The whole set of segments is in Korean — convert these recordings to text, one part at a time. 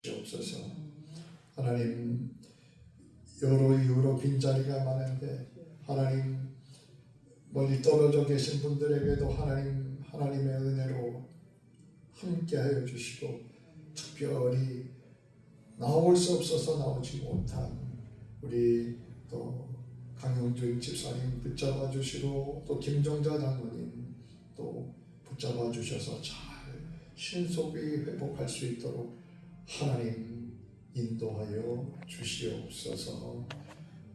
주옵소서. 하나님, 여러 이유로 빈자리가 많은데 하나님, 멀리 떨어져 계신 분들에게도 하나님의 은혜로 함께하여 주시고, 특별히 나올 수 없어서 나오지 못한 우리 또 강영준 집사님 붙잡아 주시고, 또 김정자 장로님 또 붙잡아 주셔서 잘 신속히 회복할 수 있도록 하나님 인도하여 주시옵소서.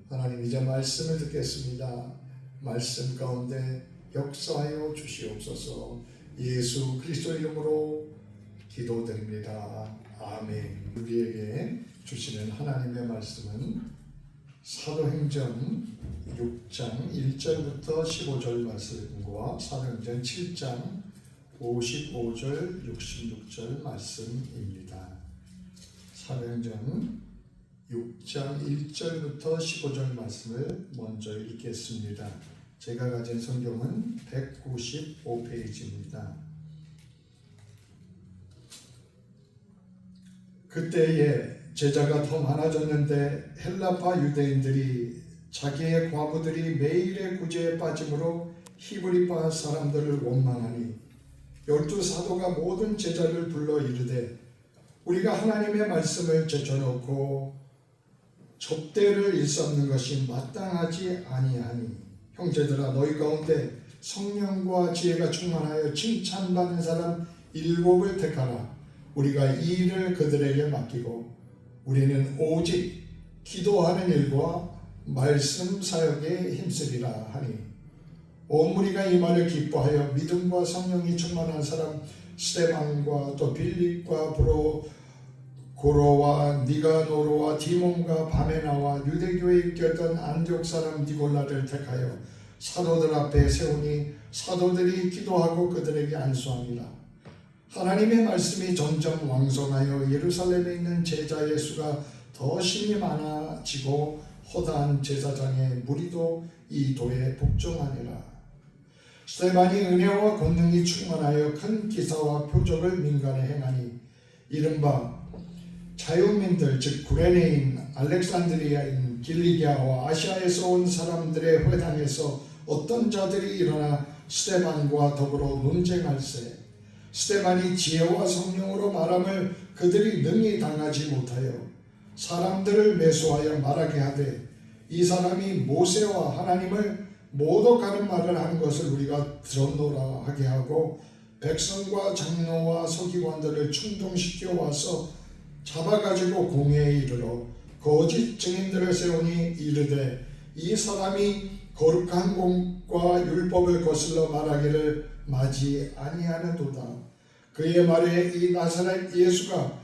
하나님, 이제 말씀을 듣겠습니다. 말씀 가운데 역사하여 주시옵소서. 예수 그리스도 이름으로 기도드립니다. 아멘. 우리에게 주시는 하나님의 말씀은 사도행전 6장 1절부터 15절 말씀과 사도행전 7장 55절 66절 말씀입니다. 사도행전 6장 1절부터 15절 말씀을 먼저 읽겠습니다. 제가 가진 성경은 195페이지입니다. 그때에 제자가 더 많아졌는데 헬라파 유대인들이 자기의 과부들이 매일의 구제에 빠짐으로 히브리파 사람들을 원망하니 12사도가 모든 제자를 불러 이르되 우리가 하나님의 말씀을 제쳐놓고 접대를 일삼는 것이 마땅하지 아니하니 형제들아, 너희 가운데 성령과 지혜가 충만하여 칭찬받는 사람 7을 택하라. 우리가 이 일을 그들에게 맡기고 우리는 오직 기도하는 일과 말씀 사역에 힘쓰리라 하니 온 무리가 이 말을 기뻐하여 믿음과 성령이 충만한 사람 스데반과 또 빌립과 고로와 니가노로와 디몬과 바메나와 유대교에 입겼던 안디옥 사람 니골라를 택하여 사도들 앞에 세우니 사도들이 기도하고 그들에게 안수하니라. 하나님의 말씀이 점점 왕성하여 예루살렘에 있는 제자의 수가 더 심히 많아지고 허다한 제사장의 무리도 이 도에 복종하니라. 스데반이 은혜와 권능이 충만하여 큰 기사와 표적을 민간에 행하니 이른바 자유민들 즉 구레네인 알렉산드리아인 길리기아와 아시아에서 온 사람들의 회당에서 어떤 자들이 일어나 스데반과 더불어 논쟁할세. 스데반이 지혜와 성령으로 말함을 그들이 능히 당하지 못하여 사람들을 매수하여 말하게 하되 이 사람이 모세와 하나님을 모독하는 말을 하는 것을 우리가 들었노라 하게 하고 백성과 장로와 서기관들을 충동시켜 와서 잡아가지고 공회에 이르러 거짓 증인들을 세우니 이르되 이 사람이 거룩한 공과 율법을 거슬러 말하기를 마지 아니하는도다. 그의 말에 이 나사렛 예수가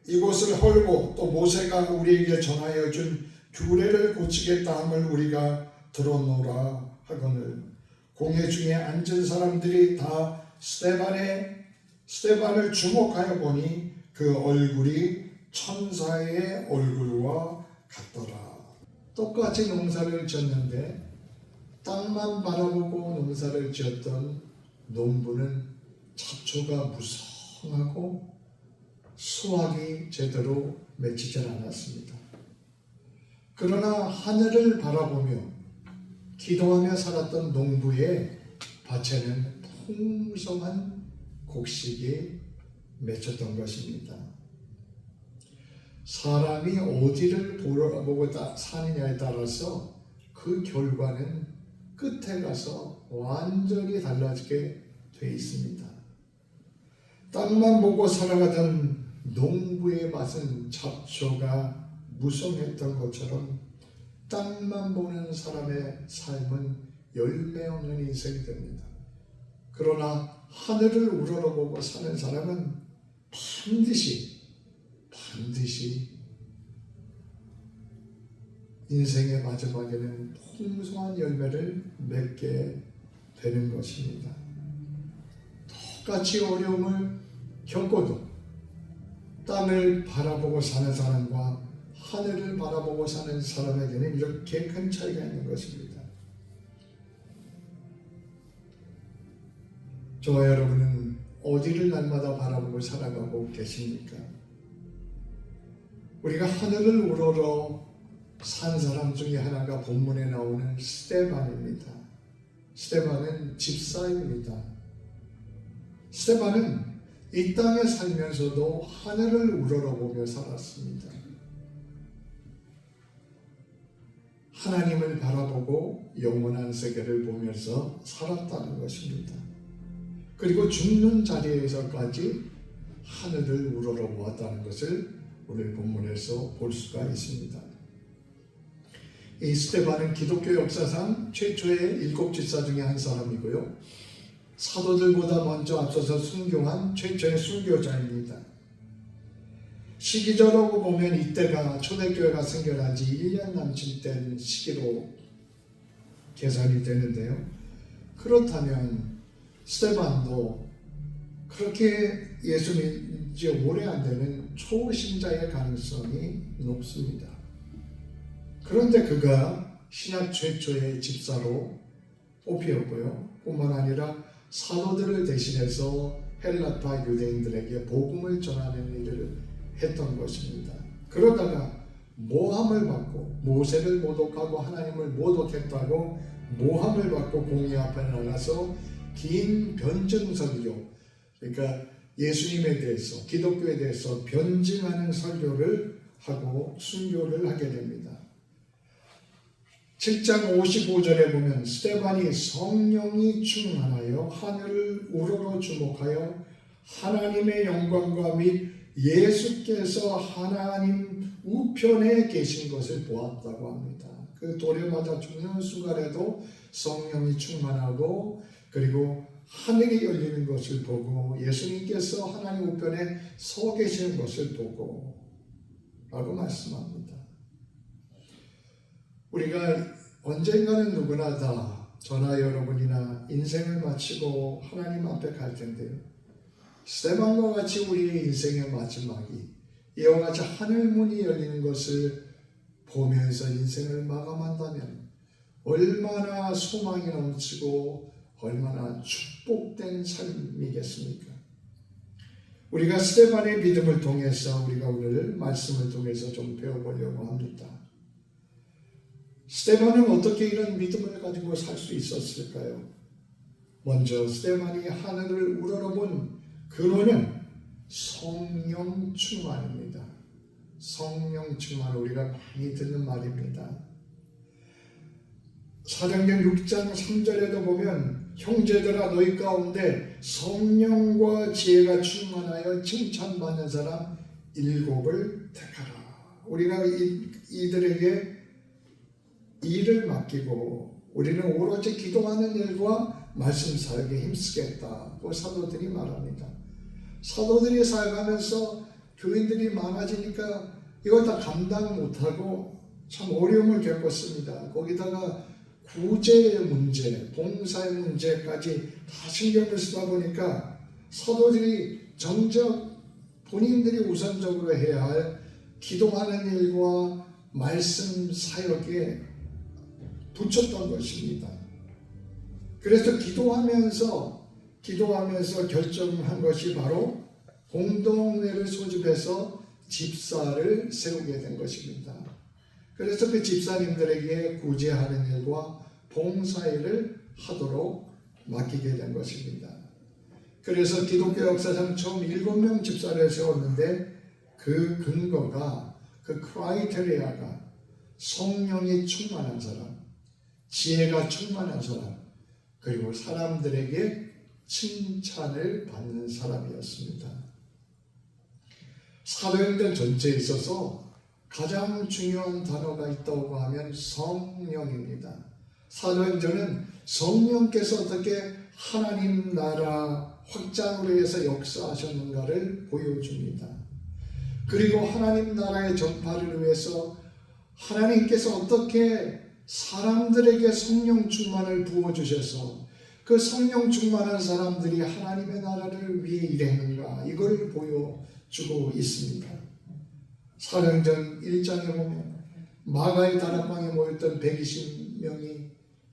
이곳을 헐고 또 모세가 우리에게 전하여 준 규례를 고치겠다 함을 우리가 들었노라 하거늘 공회 중에 앉은 사람들이 다 스데반을 주목하여 보니 그 얼굴이 천사의 얼굴과 같더라. 똑같이 농사를 지었는데 땅만 바라보고 농사를 지었던 농부는 잡초가 무성하고 수확이 제대로 맺히지 않았습니다. 그러나 하늘을 바라보며 기도하며 살았던 농부의 밭에는 풍성한 곡식이 맺혔던 것입니다. 사람이 어디를 보고 사느냐에 따라서 그 결과는 끝에 가서 완전히 달라지게 돼 있습니다. 땅만 보고 살아가던 농부의 밭은 잡초가 무성했던 것처럼 땅만 보는 사람의 삶은 열매 없는 인생이 됩니다. 그러나 하늘을 우러러보고 사는 사람은 반드시 인생의 마지막에는 풍성한 열매를 맺게 되는 것입니다. 똑같이 어려움을 겪어도 땅을 바라보고 사는 사람과 하늘을 바라보고 사는 사람에게는 이렇게 큰 차이가 있는 것입니다. 저와 여러분은 어디를 날마다 바라보고 살아가고 계십니까? 우리가 하늘을 우러러 산 사람 중에 하나가 본문에 나오는 스데반입니다. 스데반은 집사입니다. 스데반은 이 땅에 살면서도 하늘을 우러러보며 살았습니다. 하나님을 바라보고 영원한 세계를 보면서 살았다는 것입니다. 그리고 죽는 자리에서까지 하늘을 우러러보았다는 것을 오늘 본문에서 볼 수가 있습니다. 이 스데반은 기독교 역사상 최초의 7 집사 중에 한 사람이고요. 사도들보다 먼저 앞서서 순교한 최초의 순교자입니다. 시기적으로 보면 이때가 초대교회가 생겨난 지 1년 남짓 된 시기로 계산이 되는데요. 그렇다면 스데반도 그렇게 예수 믿은 지 오래 안 되는 초신자의 가능성이 높습니다. 그런데 그가 신약 최초의 집사로 뽑히었고요. 뿐만 아니라 사도들을 대신해서 헬라파 유대인들에게 복음을 전하는 일을 했던 것입니다. 그러다가 모함을 받고 모세를 모독하고 하나님을 모독했다고 모함을 받고 공의 앞에 나가서 긴 변증 설교, 그러니까 예수님에 대해서 기독교에 대해서 변증하는 설교를 하고 순교를 하게 됩니다. 7장 55절에 보면 스데반이 성령이 충만하여 하늘을 우러러 주목하여 하나님의 영광과 및 예수께서 하나님 우편에 계신 것을 보았다고 합니다. 그 돌에 맞아 죽는 순간에도 성령이 충만하고 그리고 하늘이 열리는 것을 보고 예수님께서 하나님 우편에 서 계시는 것을 보고 라고 말씀합니다. 우리가 언젠가는 누구나 다 저나 여러분이나 인생을 마치고 하나님 앞에 갈 텐데요. 스데반과 같이 우리의 인생의 마지막이 이와 같이 하늘문이 열리는 것을 보면서 인생을 마감한다면 얼마나 소망이 넘치고 얼마나 축복된 삶이겠습니까? 우리가 스데반의 믿음을 통해서 우리가 오늘 말씀을 통해서 좀 배워보려고 합니다. 스데반은 어떻게 이런 믿음을 가지고 살 수 있었을까요? 먼저 스데반이 하늘을 우러러본 근원은 성령 충만입니다. 성령 충만, 우리가 많이 듣는 말입니다. 사도행전 6장 3절에도 보면 형제들아 너희 가운데 성령과 지혜가 충만하여 칭찬받는 사람 7을 택하라. 우리가 이들에게 일을 맡기고 우리는 오로지 기도하는 일과 말씀 사역에 힘쓰겠다고 사도들이 말합니다. 사도들이 사역하면서 교인들이 많아지니까 이걸 다 감당 못하고 참 어려움을 겪었습니다. 거기다가 구제의 문제, 봉사의 문제까지 다 신경을 쓰다 보니까 사도들이 정작 본인들이 우선적으로 해야 할 기도하는 일과 말씀 사역에 붙였던 것입니다. 그래서 기도하면서 결정한 것이 바로 공동회를 소집해서 집사를 세우게 된 것입니다. 그래서 그 집사님들에게 구제하는 일과 봉사일을 하도록 맡기게 된 것입니다. 그래서 기독교 역사상 처음 7명 집사를 세웠는데 그 근거가 그 크라이테리아가 성령이 충만한 사람, 지혜가 충만한 사람, 그리고 사람들에게 칭찬을 받는 사람이었습니다. 사도행전 전체에 있어서 가장 중요한 단어가 있다고 하면 성령입니다. 사도행전은 성령께서 어떻게 하나님 나라 확장으로 해서 역사하셨는가를 보여줍니다. 그리고 하나님 나라의 전파를 위해서 하나님께서 어떻게 사람들에게 성령 충만을 부어주셔서 그 성령 충만한 사람들이 하나님의 나라를 위해 일했는가, 이걸 보여주고 있습니다. 사도행전 1장에 보면 마가의 다락방에 모였던 120명이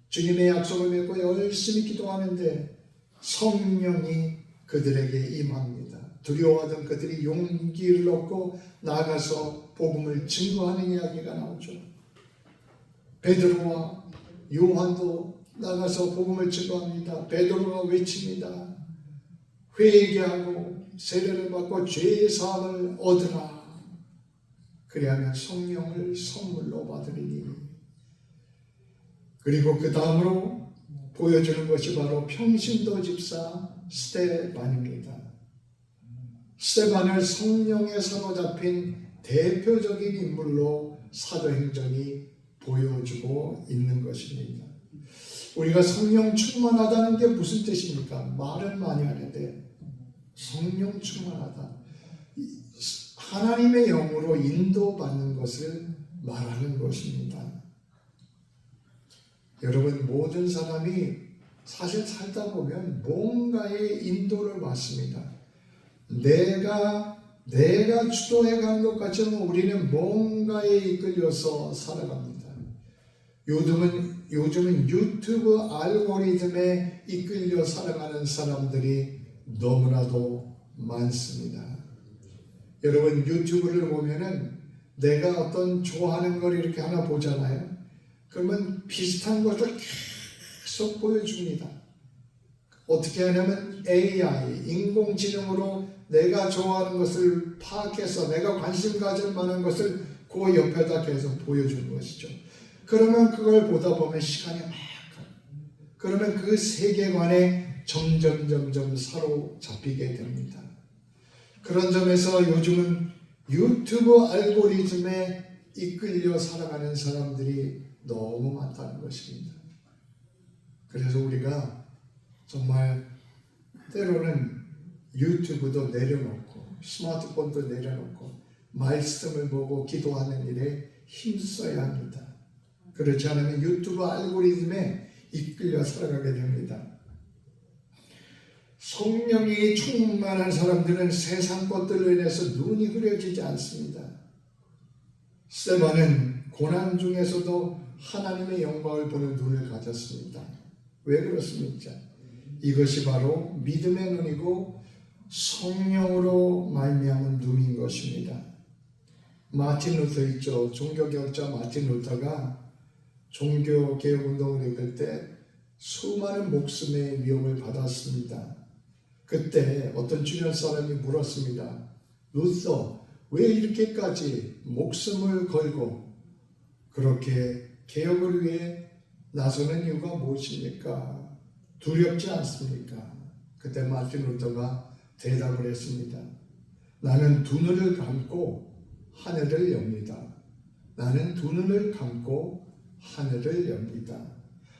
주님의 약속을 맺고 열심히 기도하는데 성령이 그들에게 임합니다. 두려워하던 그들이 용기를 얻고 나가서 복음을 증거하는 이야기가 나오죠. 베드로와 요한도 나가서 복음을 증거합니다. 베드로가 외칩니다. 회개하고 세례를 받고 죄의 사함을 얻으라. 그리하면 성령을 선물로 받으리니. 그리고 그 다음으로 보여주는 것이 바로 평신도 집사 스데반입니다. 스데반을 성령에 사로잡힌 대표적인 인물로 사도행전이 보여주고 있는 것입니다. 우리가 성령 충만하다는 게 무슨 뜻입니까? 말은 많이 하는데 성령 충만하다. 하나님의 영으로 인도받는 것을 말하는 것입니다. 여러분, 모든 사람이 사실 살다 보면 뭔가의 인도를 받습니다. 내가 주도해 가는 것 같지만 우리는 뭔가에 이끌려서 살아갑니다. 요즘은 유튜브 알고리즘에 이끌려 살아가는 사람들이 너무나도 많습니다. 여러분, 유튜브를 보면은 내가 어떤 좋아하는 걸 이렇게 하나 보잖아요. 그러면 비슷한 것을 계속 보여줍니다. 어떻게 하냐면 AI, 인공지능으로 내가 좋아하는 것을 파악해서 내가 관심 가질 만한 것을 그 옆에다 계속 보여주는 것이죠. 그러면 그걸 보다 보면 시간이 막 가요. 그러면 그 세계관에 점점 사로잡히게 됩니다. 그런 점에서 요즘은 유튜브 알고리즘에 이끌려 살아가는 사람들이 너무 많다는 것입니다. 그래서 우리가 정말 때로는 유튜브도 내려놓고 스마트폰도 내려놓고 말씀을 보고 기도하는 일에 힘써야 합니다. 그렇지 않으면 유튜브 알고리즘에 이끌려 살아가게 됩니다. 성령이 충만한 사람들은 세상 것들로 인해서 눈이 흐려지지 않습니다. 스데반은 고난 중에서도 하나님의 영광을 보는 눈을 가졌습니다. 왜 그렇습니까? 이것이 바로 믿음의 눈이고 성령으로 말미암은 눈인 것입니다. 마틴 루터 있죠. 종교개혁자 마틴 루터가 종교개혁운동을 이끌 때 수많은 목숨의 위협을 받았습니다. 그때 어떤 주변 사람이 물었습니다. 루터, 왜 이렇게까지 목숨을 걸고 그렇게 개혁을 위해 나서는 이유가 무엇입니까? 두렵지 않습니까? 그때 마틴 루터가 대답을 했습니다. 나는 두 눈을 감고 하늘을 엽니다. 나는 두 눈을 감고 하늘을 엽니다.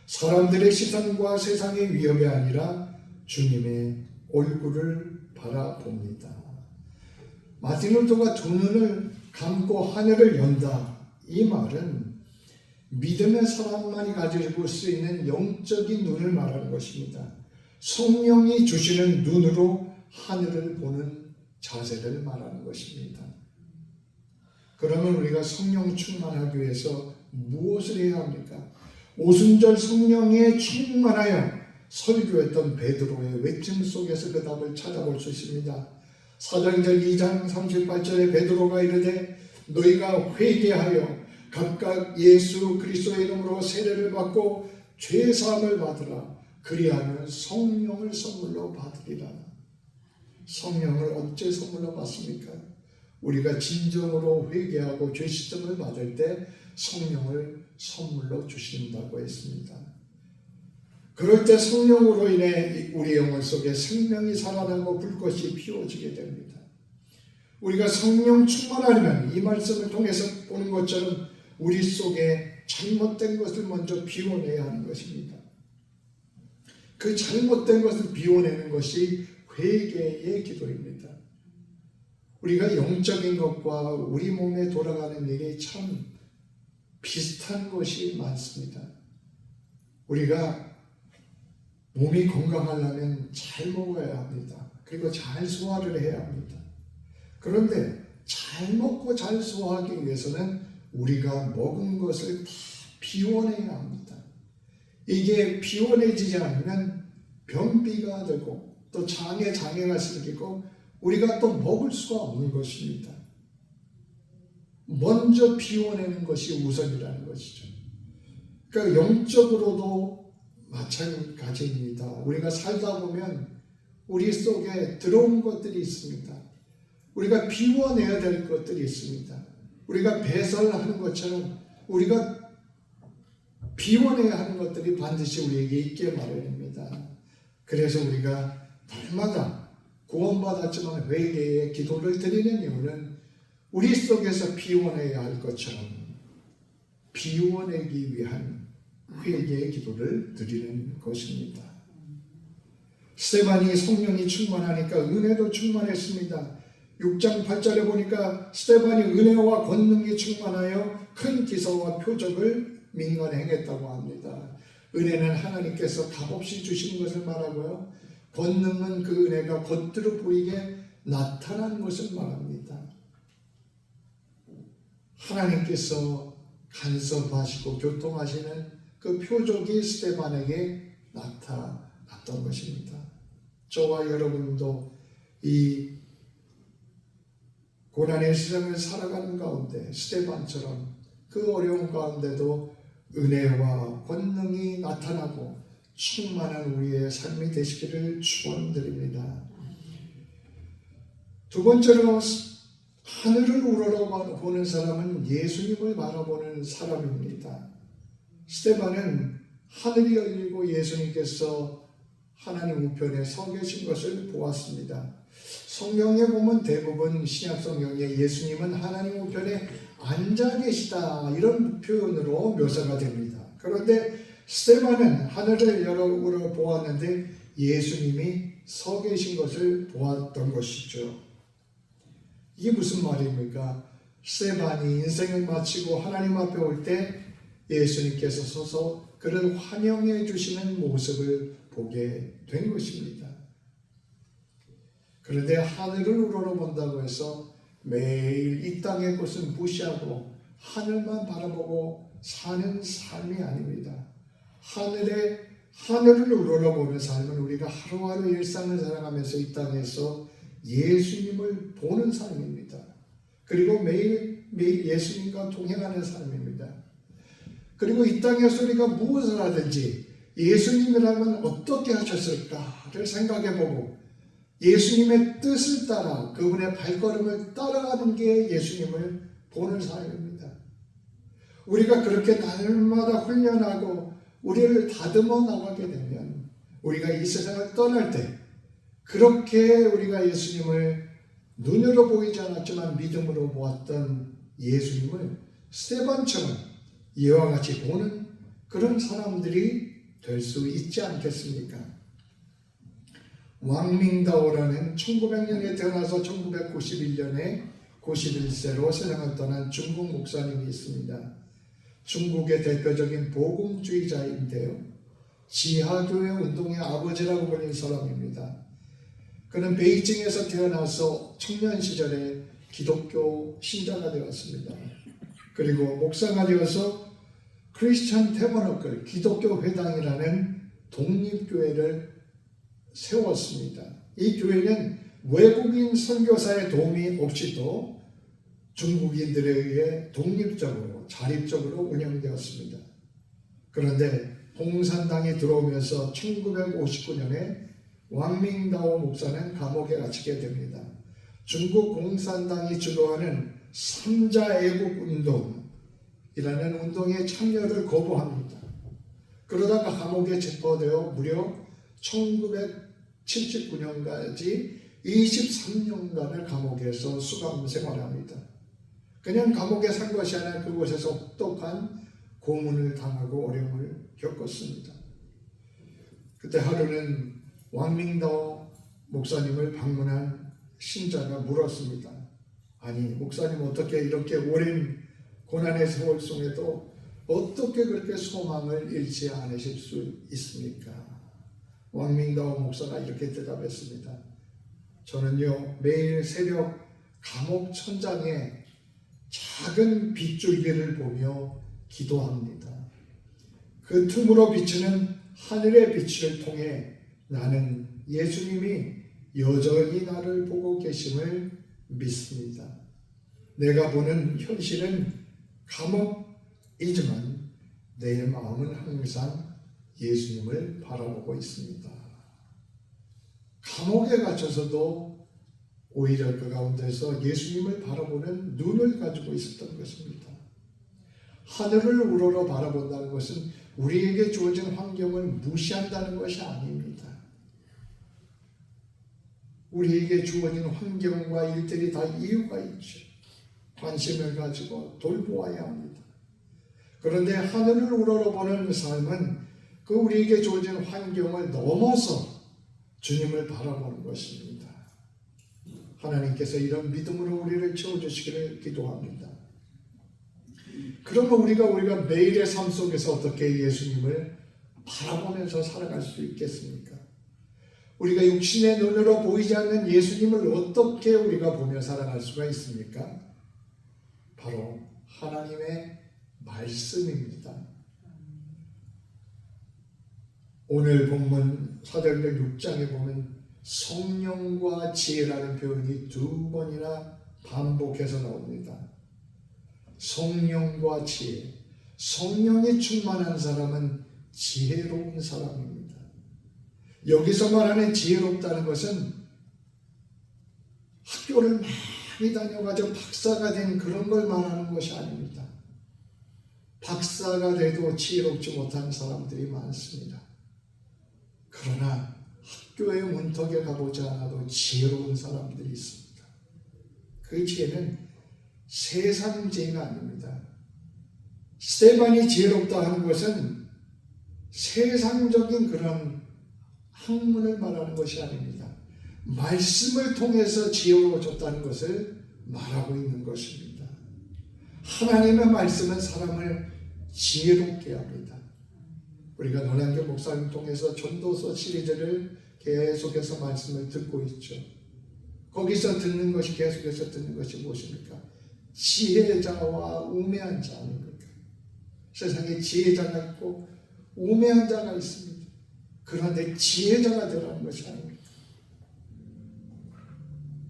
사람들의 시선과 세상의 위협이 아니라 주님의 얼굴을 바라봅니다. 마틴 루터가 두 눈을 감고 하늘을 연다. 이 말은 믿음의 사람만이 가지고 수 있는 영적인 눈을 말하는 것입니다. 성령이 주시는 눈으로 하늘을 보는 자세를 말하는 것입니다. 그러면 우리가 성령 충만하기 위해서 무엇을 해야 합니까? 오순절 성령에 충만하여 설교했던 베드로의 외침 속에서 그 답을 찾아볼 수 있습니다. 사도행전 2장 38절에 베드로가 이르되 너희가 회개하여 각각 예수 그리스도의 이름으로 세례를 받고 죄 사함을 받으라. 그리하면 성령을 선물로 받으리라. 성령을 어째 선물로 받습니까? 우리가 진정으로 회개하고 죄 씻음을 받을 때 성령을 선물로 주신다고 했습니다. 그럴 때 성령으로 인해 우리 영혼 속에 생명이 살아나고 불꽃이 피워지게 됩니다. 우리가 성령 충만하려면 이 말씀을 통해서 보는 것처럼 우리 속에 잘못된 것을 먼저 비워내야 하는 것입니다. 그 잘못된 것을 비워내는 것이 회개의 기도입니다. 우리가 영적인 것과 우리 몸에 돌아가는 일이 참 비슷한 것이 많습니다. 우리가 몸이 건강하려면 잘 먹어야 합니다. 그리고 잘 소화를 해야 합니다. 그런데 잘 먹고 잘 소화하기 위해서는 우리가 먹은 것을 다 비워내야 합니다. 이게 비워내지지 않으면 변비가 되고 또 장에 장애가 생기고 우리가 또 먹을 수가 없는 것입니다. 먼저 비워내는 것이 우선이라는 것이죠. 그러니까 영적으로도 마찬가지입니다. 우리가 살다 보면 우리 속에 들어온 것들이 있습니다. 우리가 비워내야 될 것들이 있습니다. 우리가 배설하는 것처럼 우리가 비워내야 하는 것들이 반드시 우리에게 있게 마련입니다. 그래서 우리가 날마다 구원받았지만 회개의 기도를 드리는 이유는 우리 속에서 비워내야 할 것처럼 비워내기 위한 회개의 기도를 드리는 것입니다. 스데반이 성령이 충만하니까 은혜도 충만했습니다. 6장 8절에 보니까 스데반이 은혜와 권능이 충만하여 큰 기사와 표적을 민간에 행했다고 합니다. 은혜는 하나님께서 값없이 주신 것을 말하고요. 권능은 그 은혜가 겉으로 보이게 나타난 것을 말합니다. 하나님께서 간섭하시고 교통하시는 그 표적이 스데반에게 나타났던 것입니다. 저와 여러분도 이 고난의 세상을 살아가는 가운데 스데반처럼 그 어려운 가운데도 은혜와 권능이 나타나고 충만한 우리의 삶이 되시기를 축원드립니다. 두 번째로 하늘을 우러러보는 사람은 예수님을 바라보는 사람입니다. 스데반은 하늘이 열리고 예수님께서 하나님 우편에 서 계신 것을 보았습니다. 성경에 보면 대부분 신약 성경에 예수님은 하나님 우편에 앉아 계시다 이런 표현으로 묘사가 됩니다. 그런데 스데반은 하늘을 열어 보았는데 예수님이 서 계신 것을 보았던 것이죠. 이게 무슨 말입니까? 스데반이 인생을 마치고 하나님 앞에 올 때 예수님께서 서서 그를 환영해 주시는 모습을 보게 된 것입니다. 그런데 하늘을 우러러본다고 해서 매일 이 땅의 것은 무시하고 하늘만 바라보고 사는 삶이 아닙니다. 하늘을 우러러보는 삶은 우리가 하루하루 일상을 살아가면서 이 땅에서 예수님을 보는 삶입니다. 그리고 매일 예수님과 동행하는 삶입니다. 그리고 이 땅에서 우리가 무엇을 하든지 예수님이라면 어떻게 하셨을까를 생각해보고 예수님의 뜻을 따라 그분의 발걸음을 따라가는 게 예수님을 보는 삶입니다. 우리가 그렇게 날마다 훈련하고 우리를 다듬어 나가게 되면 우리가 이 세상을 떠날 때 그렇게 우리가 예수님을 눈으로 보이지 않았지만 믿음으로 보았던 예수님을 스데반처럼 이와 같이 보는 그런 사람들이 될 수 있지 않겠습니까? 왕밍다오라는 1900년에 태어나서 1991년에 91세로 세상을 떠난 중국 목사님이 있습니다. 중국의 대표적인 복음주의자인데요. 지하교회 운동의 아버지라고 불리는 사람입니다. 그는 베이징에서 태어나서 청년 시절에 기독교 신자가 되었습니다. 그리고 목사가 되어서 크리스천 태버너클 기독교 회당이라는 독립교회를 세웠습니다. 이 교회는 외국인 선교사의 도움이 없이도 중국인들에 의해 독립적으로 자립적으로 운영되었습니다. 그런데 공산당이 들어오면서 1959년에 왕밍다오 목사는 감옥에 갇히게 됩니다. 중국 공산당이 주도하는 3자 애국 운동이라는 운동에 참여를 거부합니다. 그러다가 감옥에 체포되어 무려 1979년까지 23년간을 감옥에서 수감 생활합니다. 그냥 감옥에 산 것이 아니라 그곳에서 혹독한 고문을 당하고 어려움을 겪었습니다. 그때 하루는 왕밍다오 목사님을 방문한 신자가 물었습니다. 아니 목사님 어떻게 이렇게 오랜 고난의 세월 속에도 어떻게 그렇게 소망을 잃지 않으실 수 있습니까? 왕밍다오 목사가 이렇게 대답했습니다. 저는요 매일 새벽 감옥 천장에 작은 빗줄기를 보며 기도합니다. 그 틈으로 비치는 하늘의 빛을 통해 나는 예수님이 여전히 나를 보고 계심을 믿습니다. 내가 보는 현실은 감옥이지만 내 마음은 항상 예수님을 바라보고 있습니다. 감옥에 갇혀서도 오히려 그 가운데서 예수님을 바라보는 눈을 가지고 있었던 것입니다. 하늘을 우러러 바라본다는 것은 우리에게 주어진 환경을 무시한다는 것이 아닙니다. 우리에게 주어진 환경과 일들이 다 이유가 있죠. 관심을 가지고 돌보아야 합니다. 그런데 하늘을 우러러보는 삶은 그 우리에게 주어진 환경을 넘어서 주님을 바라보는 것입니다. 하나님께서 이런 믿음으로 우리를 채워주시기를 기도합니다. 그러면 우리가 매일의 삶 속에서 어떻게 예수님을 바라보면서 살아갈 수 있겠습니까? 우리가 육신의 눈으로 보이지 않는 예수님을 어떻게 우리가 보며 살아갈 수가 있습니까? 바로 하나님의 말씀입니다. 오늘 본문 사도행전 6장에 보면 성령과 지혜라는 표현이 2번이나 반복해서 나옵니다. 성령과 지혜. 성령이 충만한 사람은 지혜로운 사람입니다. 여기서 말하는 지혜롭다는 것은 학교를 많이 다녀가지고 박사가 된 그런 걸 말하는 것이 아닙니다. 박사가 돼도 지혜롭지 못한 사람들이 많습니다. 그러나 학교의 문턱에 가보지 않아도 지혜로운 사람들이 있습니다. 그 지혜는 세상 지혜가 아닙니다. 스데반이 지혜롭다 하는 것은 세상적인 그런 학문을 말하는 것이 아닙니다. 말씀을 통해서 지혜로워졌다는 것을 말하고 있는 것입니다. 하나님의 말씀은 사람을 지혜롭게 합니다. 우리가 노량길 목사님 통해서 전도서 시리즈를 계속해서 말씀을 듣고 있죠. 거기서 듣는 것이 계속해서 듣는 것이 무엇입니까? 지혜자와 우매한 자 아닙니까? 세상에 지혜자가 있고 우매한 자가 있습니다. 그런데 지혜자가 되라는 것이 아닙니다.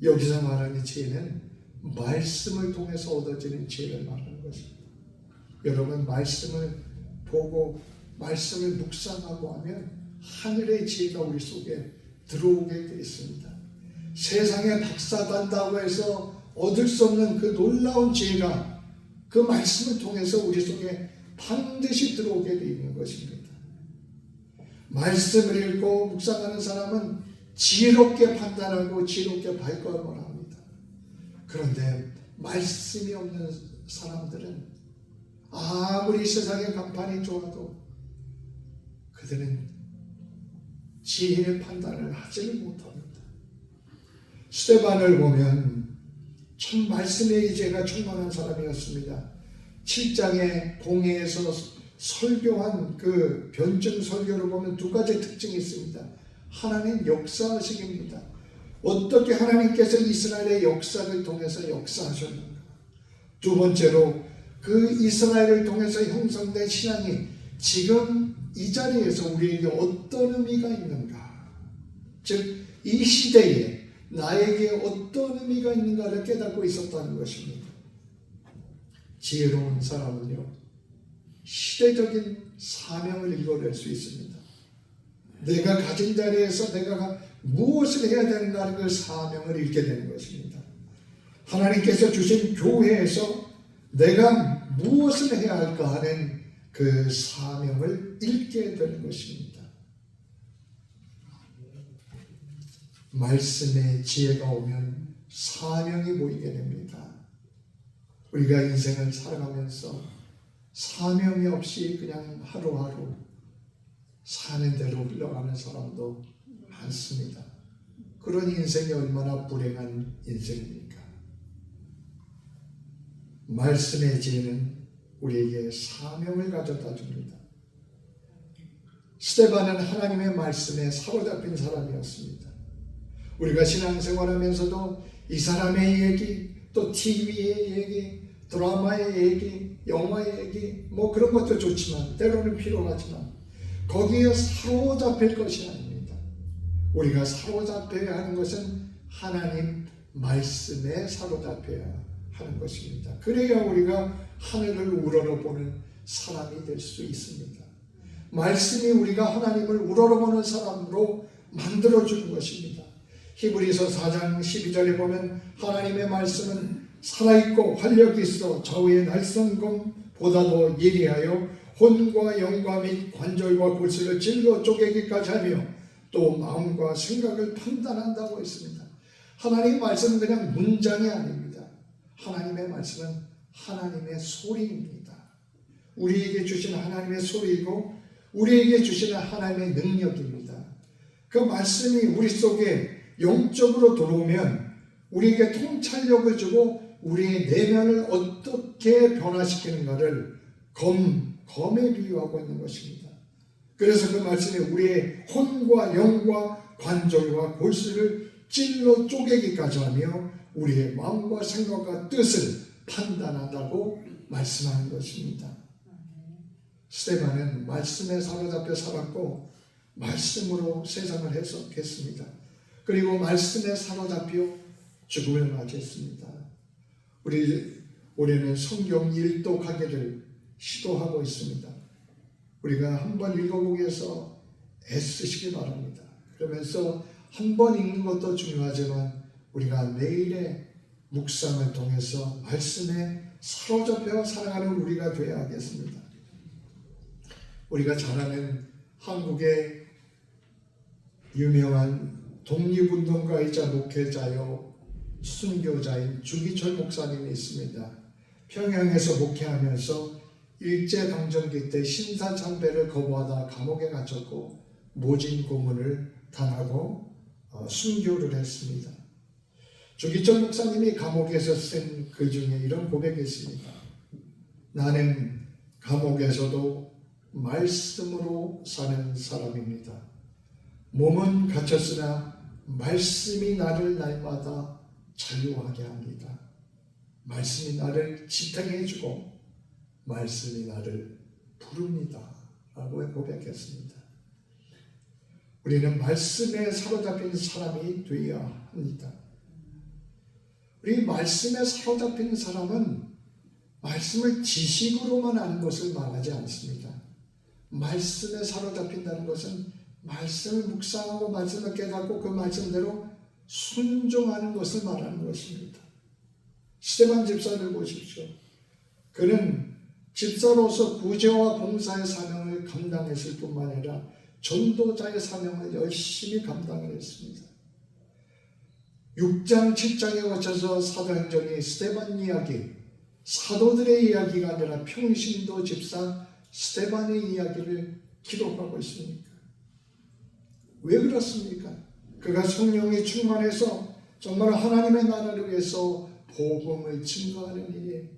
여기서 말하는 지혜는 말씀을 통해서 얻어지는 지혜를 말하는 것입니다. 여러분 말씀을 보고 말씀을 묵상하고 하면 하늘의 지혜가 우리 속에 들어오게 되어 있습니다. 세상에 박사 단다고 해서 얻을 수 없는 그 놀라운 지혜가 그 말씀을 통해서 우리 속에 반드시 들어오게 되어 있는 것입니다. 말씀을 읽고 묵상하는 사람은 지혜롭게 판단하고 지혜롭게 발걸음을 합니다. 그런데 말씀이 없는 사람들은 아무리 세상의 간판이 좋아도 그들은 지혜의 판단을 하지를 못합니다. 스데반을 보면 참 말씀의 지혜가 충만한 사람이었습니다. 7장의 공회에서 설교한 그 변증 설교를 보면 두 가지 특징이 있습니다. 하나는 역사의식입니다. 어떻게 하나님께서 이스라엘의 역사를 통해서 역사하셨는가. 두 번째로 그 이스라엘을 통해서 형성된 신앙이 지금 이 자리에서 우리에게 어떤 의미가 있는가. 즉 이 시대에 나에게 어떤 의미가 있는가를 깨닫고 있었다는 것입니다. 지혜로운 사람은요, 시대적인 사명을 이뤄낼 수 있습니다. 내가 가진 자리에서 내가 무엇을 해야 되는가 하는 그 사명을 잃게 되는 것입니다. 하나님께서 주신 교회에서 내가 무엇을 해야 할까 하는 그 사명을 잃게 되는 것입니다. 말씀의 지혜가 오면 사명이 보이게 됩니다. 우리가 인생을 살아가면서 사명이 없이 그냥 하루하루 사는 대로 흘러가는 사람도 많습니다. 그런 인생이 얼마나 불행한 인생입니까? 말씀의 지혜는 우리에게 사명을 가져다 줍니다. 스데반은 하나님의 말씀에 사로잡힌 사람이었습니다. 우리가 신앙생활하면서도 이 사람의 얘기, 또 TV의 얘기, 드라마의 얘기, 영화의 얘기, 뭐 그런 것도 좋지만 때로는 필요하지만 거기에 사로잡힐 것이 아닙니다. 우리가 사로잡혀야 하는 것은 하나님 말씀에 사로잡혀야 하는 것입니다. 그래야 우리가 하늘을 우러러보는 사람이 될 수 있습니다. 말씀이 우리가 하나님을 우러러보는 사람으로 만들어주는 것입니다. 히브리서 4장 12절에 보면 하나님의 말씀은 살아있고 활력이 있어 좌우의 날성검보다도 예리하여 혼과 영과 및 관절과 골수를 찔러 쪼개기까지 하며 또 마음과 생각을 판단한다고 했습니다. 하나님의 말씀은 그냥 문장이 아닙니다. 하나님의 말씀은 하나님의 소리입니다. 우리에게 주시는 하나님의 소리이고 우리에게 주시는 하나님의 능력입니다. 그 말씀이 우리 속에 영적으로 들어오면 우리에게 통찰력을 주고 우리의 내면을 어떻게 변화시키는가를 검에 비유하고 있는 것입니다. 그래서 그 말씀이 우리의 혼과 영과 관절과 골수를 찔러 쪼개기까지 하며 우리의 마음과 생각과 뜻을 판단한다고 말씀하는 것입니다. 스데반은 말씀에 사로잡혀 살았고 말씀으로 세상을 해석했습니다. 그리고 말씀에 사로잡혀 죽음을 맞이했습니다. 우리 올해는 성경 일독하기를 시도하고 있습니다. 우리가 한번 읽어보기 위해서 애쓰시기 바랍니다. 그러면서 한 번 읽는 것도 중요하지만 우리가 매일의 묵상을 통해서 말씀에 사로잡혀 살아가는 우리가 되어야 하겠습니다. 우리가 잘 아는 한국의 유명한 독립운동가이자 목회자요 순교자인 주기철 목사님이 있습니다. 평양에서 목회하면서 일제강점기 때 신사참배를 거부하다 감옥에 갇혔고 모진 고문을 당하고 순교를 했습니다. 주기철 목사님이 감옥에서 쓴 글 중에 이런 고백이 있습니다. 나는 감옥에서도 말씀으로 사는 사람입니다. 몸은 갇혔으나 말씀이 나를 날마다 자유하게 합니다. 말씀이 나를 지탱해 주고 말씀이 나를 부릅니다. 라고 고백했습니다. 우리는 말씀에 사로잡힌 사람이 되어야 합니다. 우리 말씀에 사로잡힌 사람은 말씀을 지식으로만 아는 것을 말하지 않습니다. 말씀에 사로잡힌다는 것은 말씀을 묵상하고 말씀을 깨닫고 그 말씀대로 순종하는 것을 말하는 것입니다. 스데반 집사를 보십시오. 그는 집사로서 구제와 봉사의 사명을 감당했을 뿐만 아니라 전도자의 사명을 열심히 감당을 했습니다. 6장, 7장에 거쳐서 사도행전이 스데반 이야기, 사도들의 이야기가 아니라 평신도 집사 스데반의 이야기를 기록하고 있습니까? 왜 그렇습니까? 그가 성령이 충만해서 정말 하나님의 나라를 위해서 복음을 증거하는 일에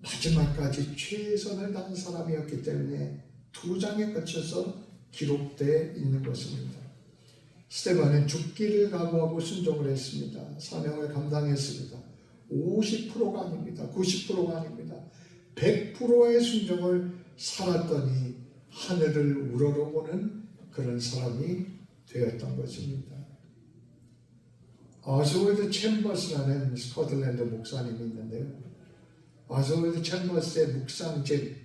마지막까지 최선을 다한 사람이었기 때문에 2장에 거쳐서 기록되어 있는 것입니다. 스데반은 죽기를 각오하고 순종을 했습니다. 사명을 감당했습니다. 50%가 아닙니다. 90%가 아닙니다. 100%의 순종을 살았더니 하늘을 우러러보는 그런 사람이 되었던 것입니다. 아스월드 챔버스라는 스코틀랜드 목사님이 있는데요. 아스월드 챔버스의 묵상집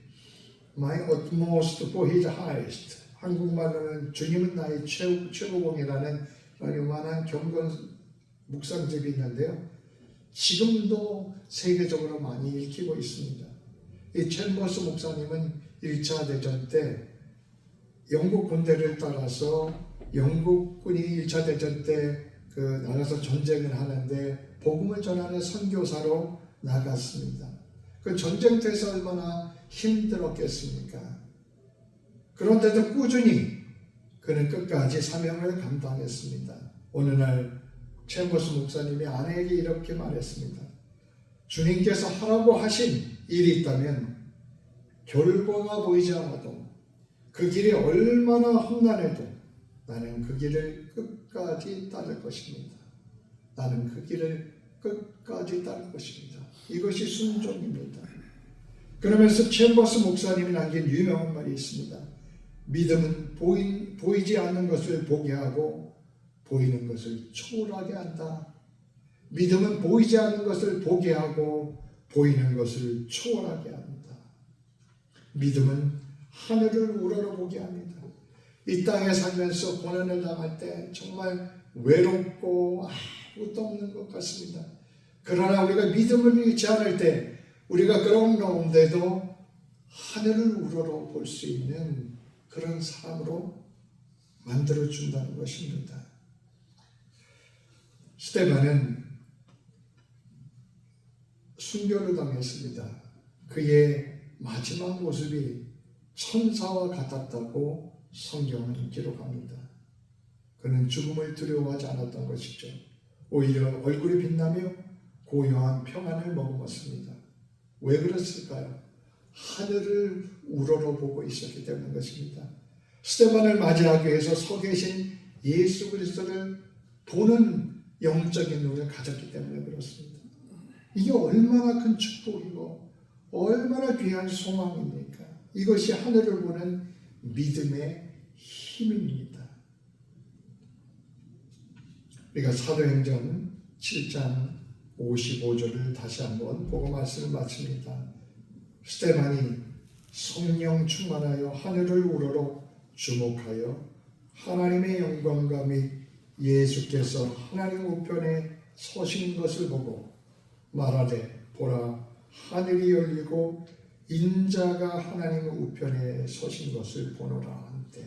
My Utmost for His Highest, 한국말로는 주님은 나의 최고봉이라는 요만한 경건 묵상집이 있는데요. 지금도 세계적으로 많이 읽히고 있습니다. 이 챔버스 목사님은 1차 대전 때 영국 군대를 따라서 영국군이 1차 대전 때 나가서 전쟁을 하는데 복음을 전하는 선교사로 나갔습니다. 그 전쟁터에서 얼마나 힘들었겠습니까? 그런데도 꾸준히 그는 끝까지 사명을 감당했습니다. 어느 날 챔버스 목사님이 아내에게 이렇게 말했습니다. 주님께서 하라고 하신 일이 있다면 결과가 보이지 않아도 그 길이 얼마나 험난해도 나는 그 길을 끝까지 따를 것입니다. 나는 그 길을 끝까지 따를 것입니다. 이것이 순종입니다. 그러면서 챔버스 목사님이 남긴 유명한 말이 있습니다. 믿음은 보이지 않는 것을 보게 하고 보이는 것을 초월하게 한다. 믿음은 보이지 않는 것을 보게 하고 보이는 것을 초월하게 한다. 믿음은 하늘을 우러러보게 합니다. 이 땅에 살면서 고난을 당할 때 정말 외롭고 아무것도 없는 것 같습니다. 그러나 우리가 믿음을 잃지 않을 때 우리가 그런 가운데도 하늘을 우러러볼 수 있는 그런 사람으로 만들어준다는 것입니다. 스데반은 순교를 당했습니다. 그의 마지막 모습이 천사와 같았다고 성경은 기록합니다. 그는 죽음을 두려워하지 않았던 것이죠. 오히려 얼굴이 빛나며 고요한 평안을 머금었습니다. 왜 그랬을까요? 하늘을 우러러보고 있었기 때문인 것입니다. 스데반을 맞이하기 위해서 서 계신 예수 그리스도를 보는 영적인 눈을 가졌기 때문에 그렇습니다. 이게 얼마나 큰 축복이고 얼마나 귀한 소망입니까? 이것이 하늘을 보는 믿음의 힘입니다. 우리가 사도행전 7장 55절을 다시 한번 보고 말씀을 마칩니다. 스데반이 성령 충만하여 하늘을 우러러 주목하여 하나님의 영광과 및 예수께서 하나님 우편에 서신 것을 보고 말하되 보라 하늘이 열리고 인자가 하나님 우편에 서신 것을 보노라 한때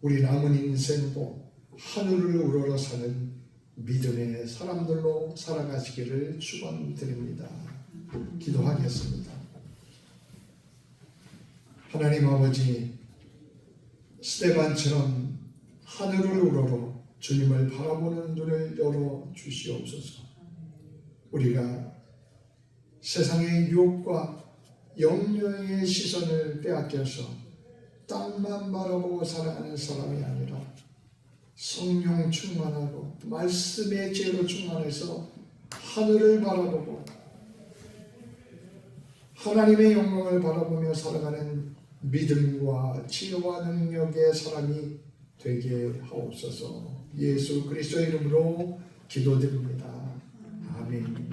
우리 남은 인생도 하늘을 우러러 사는 믿음의 사람들로 살아가시기를 축원드립니다. 기도하겠습니다. 하나님 아버지, 스데반처럼 하늘을 우러러 주님을 바라보는 눈을 열어 주시옵소서. 우리가 세상의 유혹과 영녀의 시선을 빼앗겨서 땅만 바라보고 살아가는 사람이 아니라 성령 충만하고 말씀의 지혜로 충만해서 하늘을 바라보고 하나님의 영광을 바라보며 살아가는 믿음과 지혜와 능력의 사람이 되게 하옵소서. 예수 그리스도의 이름으로 기도드립니다. 아멘.